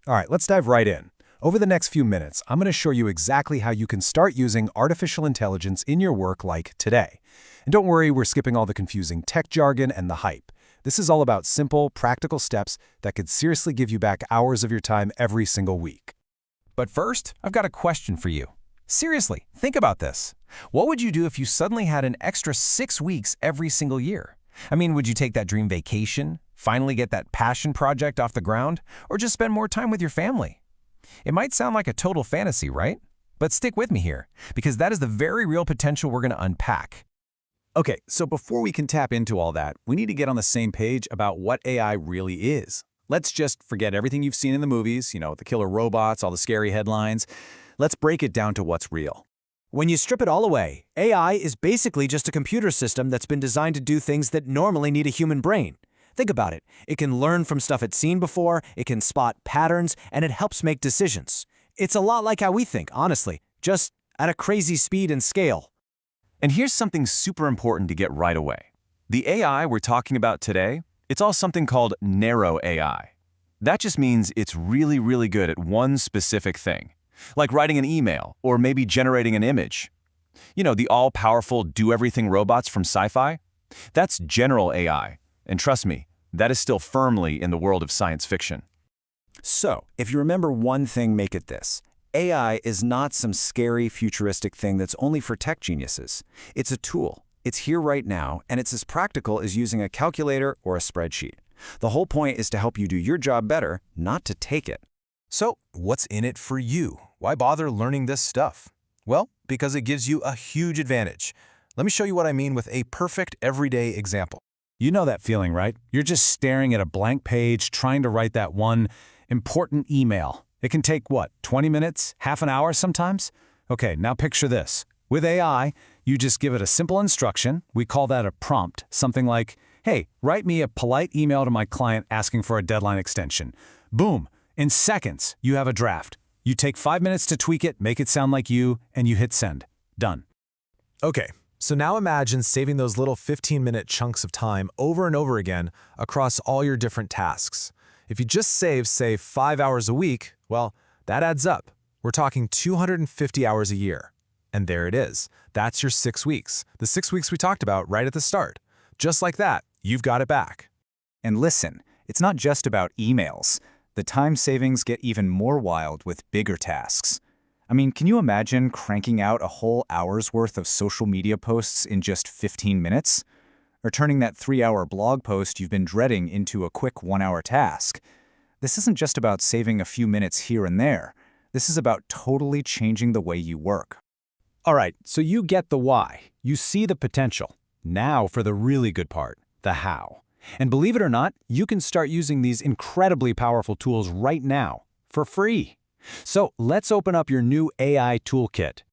All right, let's dive right in. Over the next few minutes, I'm going to show you exactly how you can start using artificial intelligence in your work like today. And don't worry, we're skipping all the confusing tech jargon and the hype. This is all about simple, practical steps that could seriously give you back hours of your time every single week. But first, I've got a question for you. Seriously, think about this. What would you do if you suddenly had an extra 6 weeks every single year? I mean, would you take that dream vacation, finally get that passion project off the ground, or just spend more time with your family? It might sound like a total fantasy, right? But stick with me here, because that is the very real potential we're going to unpack. Okay, so before we can tap into all that, we need to get on the same page about what AI really is. Let's just forget everything you've seen in the movies, the killer robots, all the scary headlines. Let's break it down to what's real. When you strip it all away, AI is basically just a computer system that's been designed to do things that normally need a human brain. Think about it. It can learn from stuff it's seen before, it can spot patterns, and it helps make decisions. It's a lot like how we think, honestly, just at a crazy speed and scale. And here's something super important to get right away. The AI we're talking about today, it's all something called narrow AI. That just means it's really, really good at one specific thing, like writing an email or maybe generating an image. The all-powerful do-everything robots from sci-fi? That's general AI. And trust me, that is still firmly in the world of science fiction. So, if you remember one thing, make it this. AI is not some scary, futuristic thing that's only for tech geniuses. It's a tool. It's here right now, and it's as practical as using a calculator or a spreadsheet. The whole point is to help you do your job better, not to take it. So, what's in it for you? Why bother learning this stuff? Well, because it gives you a huge advantage. Let me show you what I mean with a perfect everyday example. You know that feeling, right? You're just staring at a blank page, trying to write that one important email. It can take, 20 minutes, half an hour sometimes? Okay, now picture this. With AI, you just give it a simple instruction. We call that a prompt, something like, hey, write me a polite email to my client asking for a deadline extension. Boom, in seconds, you have a draft. You take 5 minutes to tweak it, make it sound like you, and you hit send. Done. Okay, so now imagine saving those little 15-minute chunks of time over and over again across all your different tasks. If you just save, say, 5 hours a week, well, that adds up. We're talking 250 hours a year. And there it is. That's your 6 weeks. The 6 weeks we talked about right at the start. Just like that, you've got it back. And listen, it's not just about emails. The time savings get even more wild with bigger tasks. I mean, can you imagine cranking out a whole hour's worth of social media posts in just 15 minutes? Or turning that 3-hour blog post you've been dreading into a quick 1-hour task? This isn't just about saving a few minutes here and there. This is about totally changing the way you work. All right, so you get the why. You see the potential. Now for the really good part, the how. And believe it or not, you can start using these incredibly powerful tools right now, for free. So let's open up your new AI toolkit.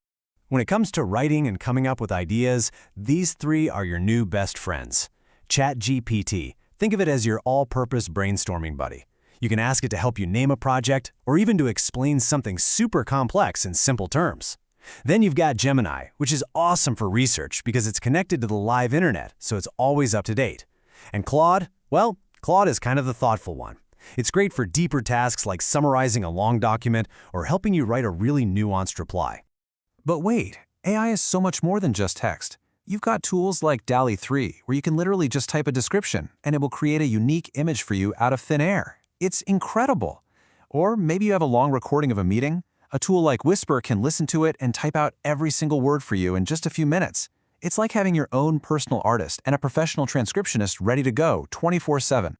When it comes to writing and coming up with ideas, these 3 are your new best friends. ChatGPT, think of it as your all-purpose brainstorming buddy. You can ask it to help you name a project, or even to explain something super complex in simple terms. Then you've got Gemini, which is awesome for research because it's connected to the live internet, so it's always up to date. And Claude? Well, Claude is kind of the thoughtful one. It's great for deeper tasks like summarizing a long document or helping you write a really nuanced reply. But wait, AI is so much more than just text. You've got tools like DALL-E 3, where you can literally just type a description, and it will create a unique image for you out of thin air. It's incredible. Or maybe you have a long recording of a meeting. A tool like Whisper can listen to it and type out every single word for you in just a few minutes. It's like having your own personal artist and a professional transcriptionist ready to go 24/7.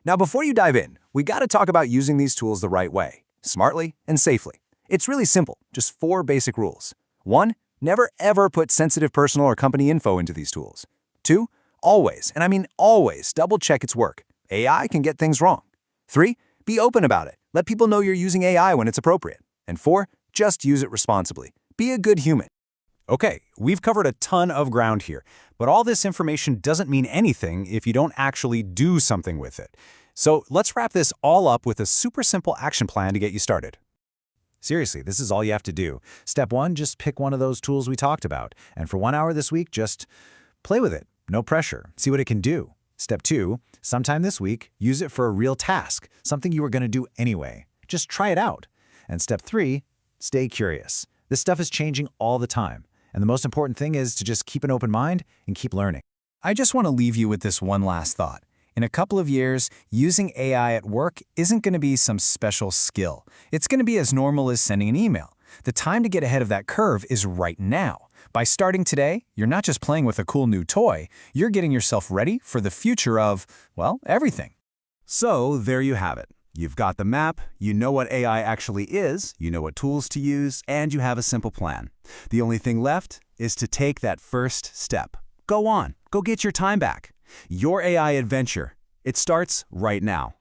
Now, before you dive in, we got to talk about using these tools the right way, smartly and safely. It's really simple, just 4 basic rules. 1, never ever put sensitive personal or company info into these tools. 2, always, and I mean always, double-check its work. AI can get things wrong. 3, be open about it. Let people know you're using AI when it's appropriate. And 4, just use it responsibly. Be a good human. Okay, we've covered a ton of ground here, but all this information doesn't mean anything if you don't actually do something with it. So let's wrap this all up with a super simple action plan to get you started. Seriously, this is all you have to do. Step 1, just pick one of those tools we talked about, and for 1 hour this week, just play with it. No pressure. See what it can do. Step 2, sometime this week, use it for a real task, something you were going to do anyway. Just try it out. And step 3, stay curious. This stuff is changing all the time. And the most important thing is to just keep an open mind and keep learning. I just want to leave you with this one last thought. In a couple of years, using AI at work isn't going to be some special skill. It's going to be as normal as sending an email. The time to get ahead of that curve is right now. By starting today, you're not just playing with a cool new toy, you're getting yourself ready for the future of, well, everything. So there you have it. You've got the map, you know what AI actually is, you know what tools to use, and you have a simple plan. The only thing left is to take that first step. Go on, go get your time back. Your AI adventure, it starts right now.